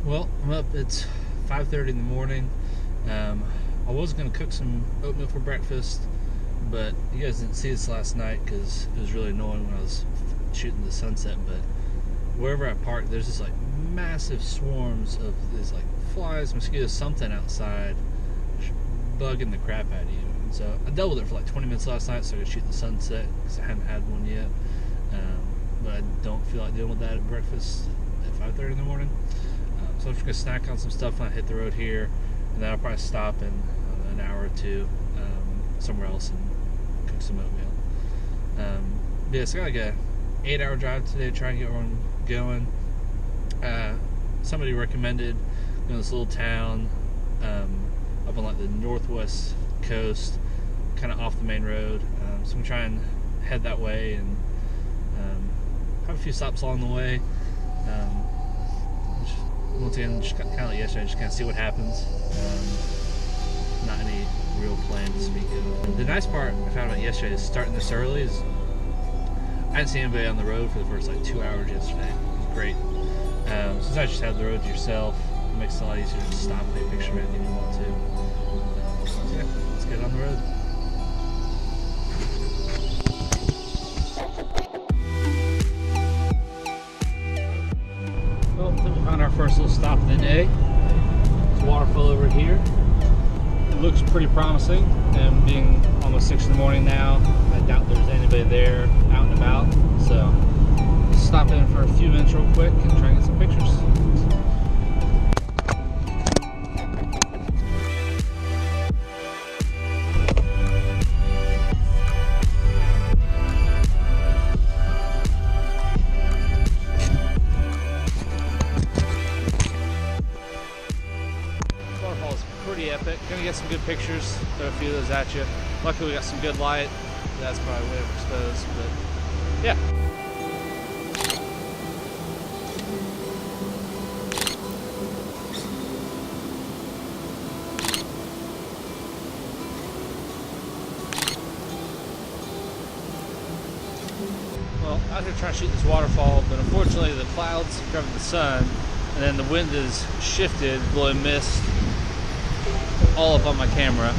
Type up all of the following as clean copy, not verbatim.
Well, I'm up. It's 5:30 in the morning. I was going to cook some oatmeal for breakfast, but you guys didn't see this last night because it was really annoying when I was shooting the sunset. But wherever I park, there's just like massive swarms of these like flies, mosquitoes, something outside bugging the crap out of you. And so I dealt with it for like 20 minutes last night so I could shoot the sunset because I hadn't had one yet. But I don't feel like dealing with that at breakfast at 5:30 in the morning. So I'm just going to snack on some stuff when I hit the road here, and then I'll probably stop in an hour or two somewhere else and cook some oatmeal. Yeah, so I got like a 8-hour drive today to try and get where I'm going. Somebody recommended going to this little town up on like the northwest coast, kind of off the main road. So I'm going to try and head that way and have a few stops along the way. Once again, just kind of like yesterday, just kind of see what happens. Not any real plan to speak of. The nice part I found out yesterday is starting this early is I didn't see anybody on the road for the first like 2 hours yesterday. It was great. Sometimes you just have the road to yourself. It makes it a lot easier to stop and take a picture of anything you want to. So yeah, let's get on the road. Well, I think we found our first little stop of the day. There's a waterfall over here. It looks pretty promising, and being almost 6 in the morning now, I doubt there's anybody there out and about. So, let's stop in for a few minutes real quick and try and get some pictures. Pretty epic. Gonna get some good pictures, throw a few of those at you. Luckily we got some good light. That's probably way overexposed, but yeah. Well, out here trying to shoot this waterfall, but unfortunately the clouds have covered the sun, and then the wind has shifted, blowing mist all up on my camera.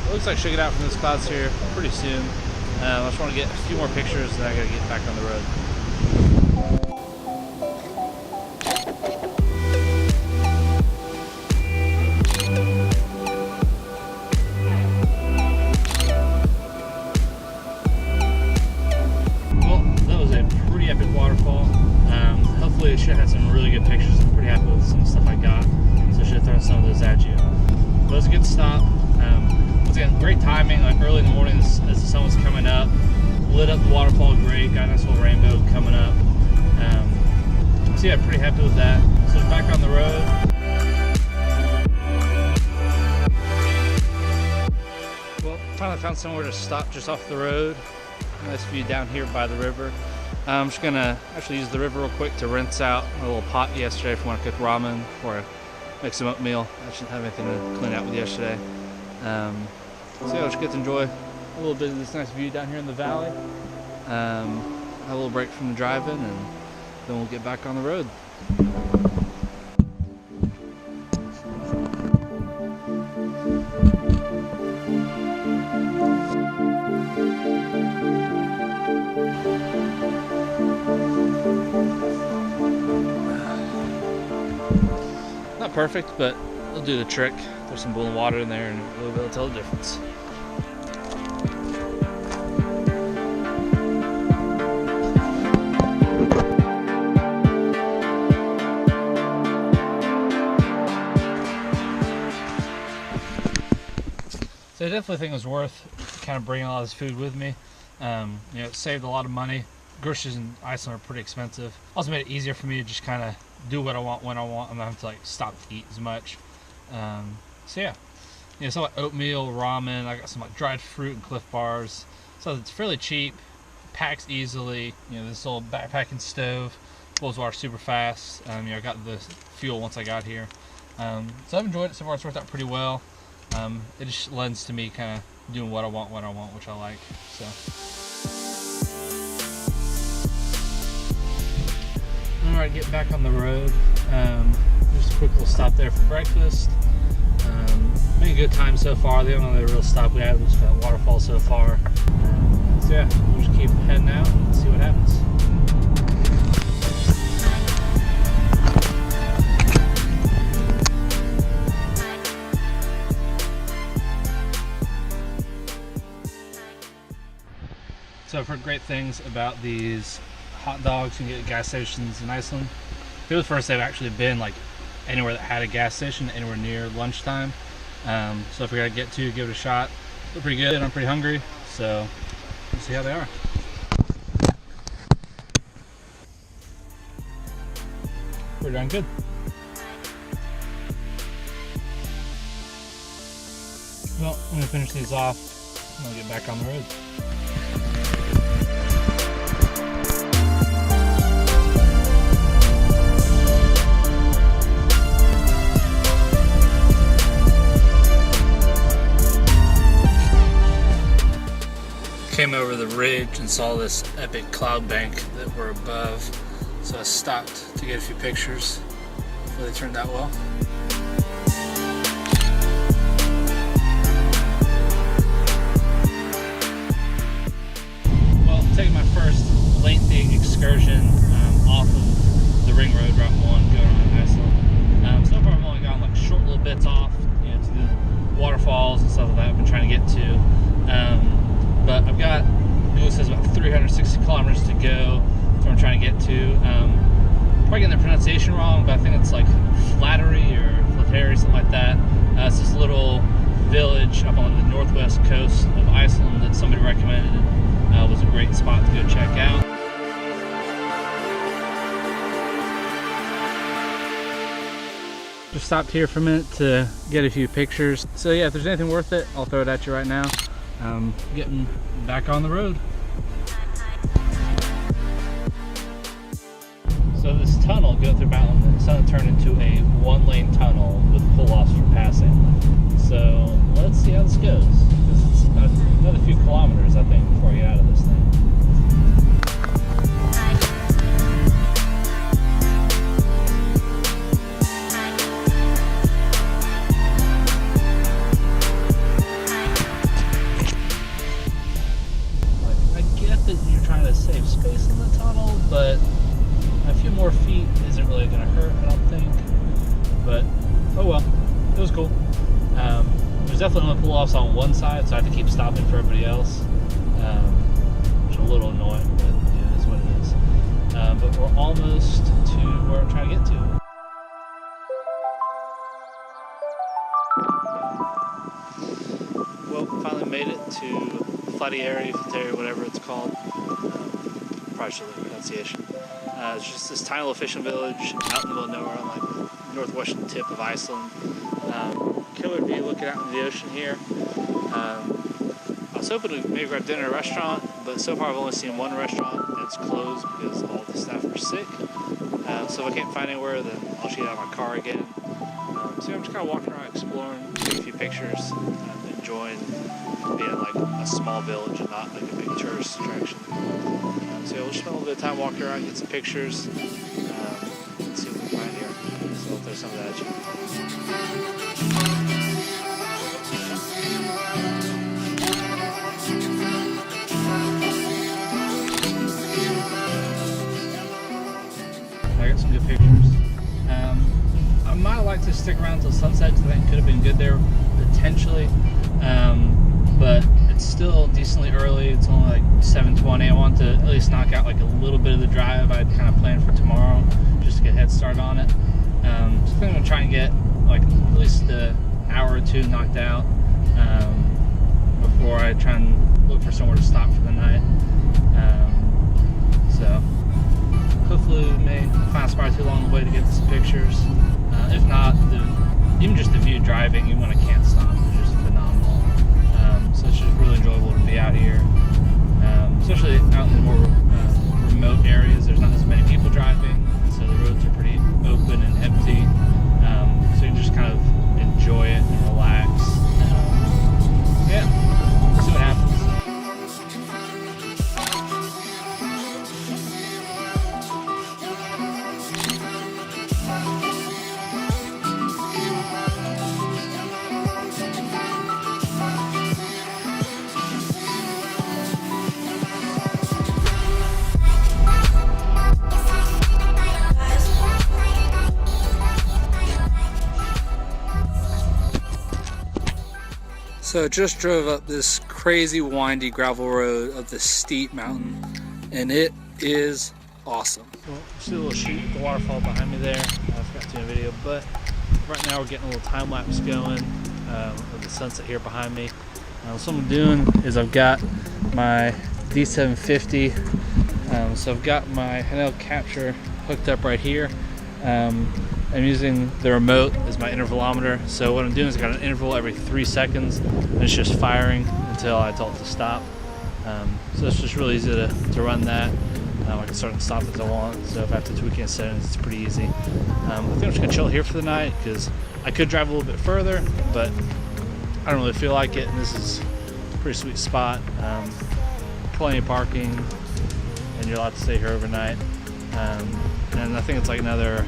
It looks like I should get out from those clouds here pretty soon. I just want to get a few more pictures, and then I gotta get back on the road. Well, that was a pretty epic waterfall. Hopefully it should have some really good pictures. I'm pretty happy with some stuff I got, so I should throw some of those at you. But it was a good stop. Once again, great timing, like early in the morning as the sun was coming up. Lit up the waterfall great, got a nice little rainbow coming up. So yeah, pretty happy with that. So back on the road. Well, finally found somewhere to stop just off the road. Nice view down here by the river. I'm just gonna actually use the river real quick to rinse out a little pot yesterday if I want to cook ramen or make some oatmeal. I shouldn't have anything to clean out with yesterday. So yeah, I'll just get to enjoy a little bit of this nice view down here in the valley. Have a little break from the driving, and then we'll get back on the road. Not perfect, but it'll do the trick. There's some boiling water in there and we'll be able to tell the difference. So I definitely think it was worth kind of bringing a lot of this food with me. You know, it saved a lot of money. Groceries in Iceland are pretty expensive. Also made it easier for me to just kind of do what I want when I want. I'm not having to like stop to eat as much. So yeah, you know, some like oatmeal, ramen. I got some like dried fruit and Cliff Bars. So it's fairly cheap, packs easily. You know, this little backpacking stove boils water super fast. You know, I got the fuel once I got here. So I've enjoyed it so far. It's worked out pretty well. It just lends to me kind of doing what I want when I want, which I like. So. Alright, getting back on the road. Just a quick little stop there for breakfast. Made a good time so far. The only real stop we had was that waterfall so far. So yeah, we'll just keep heading out and see what happens. So I've heard great things about these hot dogs you can get at gas stations in Iceland. It was the first they've actually been like anywhere that had a gas station, anywhere near lunchtime. So if we gotta give it a shot. They're pretty good. I'm pretty hungry, so we'll see how they are. Pretty darn good. Well, I'm gonna finish these off and I'll get back on the road. Came over the ridge and saw this epic cloud bank that we're above, so I stopped to get a few pictures. Hopefully they turned out well. Well, taking my first lengthy excursion off of the ring road, Route 1, going on Iceland. So far I've only gotten like short little bits off, you know, to the waterfalls and stuff like that I've been trying to get to. But I've got, Google says about 360 kilometers to go. That's what I'm trying to get to. Probably getting the pronunciation wrong, but I think it's like Flateyri or Flateyri, something like that. It's this little village up on the northwest coast of Iceland that somebody recommended. Was a great spot to go check out. Just stopped here for a minute to get a few pictures. So yeah, if there's anything worth it, I'll throw it at you right now. Getting back on the road. So this tunnel going through Mountain, it's going to turn into a one-lane tunnel with pull-offs for passing. So let's see how this goes, because it's another few kilometers, I think, before you get out of this thing. Save space in the tunnel, but a few more feet isn't really going to hurt, I don't think. But oh well, it was cool. There's definitely only pull-offs on one side, so I have to keep stopping for everybody else, which is a little annoying, but yeah, it is what it is. But we're almost to where I'm trying to get to. Well, finally made it to Flateyri, whatever it's called. Probably should the pronunciation. It's just this tiny little fishing village out in the middle of nowhere on like the northwestern tip of Iceland. Killer view looking out into the ocean here. I was hoping to maybe grab dinner at a restaurant, but so far I've only seen one restaurant and it's closed because all the staff are sick. So if I can't find anywhere, then I'll just get out of my car again. So I'm just kind of walking around, exploring, taking a few pictures, enjoying being like a small village and not like a big tourist attraction. So we'll just spend a little bit of time walking around, get some pictures, and see what we can find here. So I'll throw some of that at you. I got some good pictures. I might like to stick around until sunset because I think it could have been good there potentially. But it's still decently early. It's only like 7:20. I want to at least knock out like a little bit of the drive I'd kind of planned for tomorrow, just to get a head start on it. So I think I'm gonna try and get like at least an hour or two knocked out before I try and look for somewhere to stop for the night. So hopefully we may find a spot too along the way to get some pictures. If not, even just the view driving, even when I can't stop, is just phenomenal. So it's just really enjoyable to be out here, especially out in the more remote areas. There's not as many people driving, so the roads are pretty open and empty. So you just kind of enjoy it and relax. Yeah, we'll see what happens. So I just drove up this crazy windy gravel road up this steep mountain, and it is awesome. Well, see a little shoot at the waterfall behind me there. I forgot to do a video, but right now we're getting a little time lapse going of the sunset here behind me. So what I'm doing is I've got my D750, so I've got my handheld capture hooked up right here. I'm using the remote as my intervalometer. So what I'm doing is I got an interval every 3 seconds, and it's just firing until I tell it to stop. So it's just really easy to run that. I can start and stop as I want, so if I have to tweak in settings, it's pretty easy. I think I'm just gonna chill here for the night because I could drive a little bit further, but I don't really feel like it, and this is a pretty sweet spot. Plenty of parking, and you're allowed to stay here overnight. And I think it's like another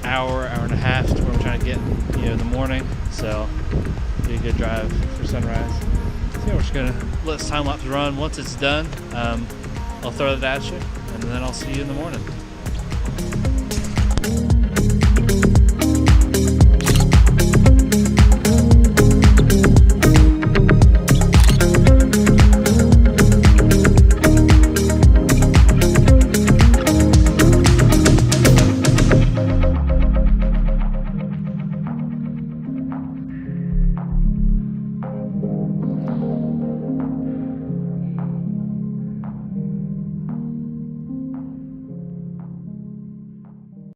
hour and a half to where I'm trying to get in the morning, so it'll be a good drive for sunrise. So yeah, we're just gonna let this time lapse run. Once it's done, I'll throw it at you, and then I'll see you in the morning.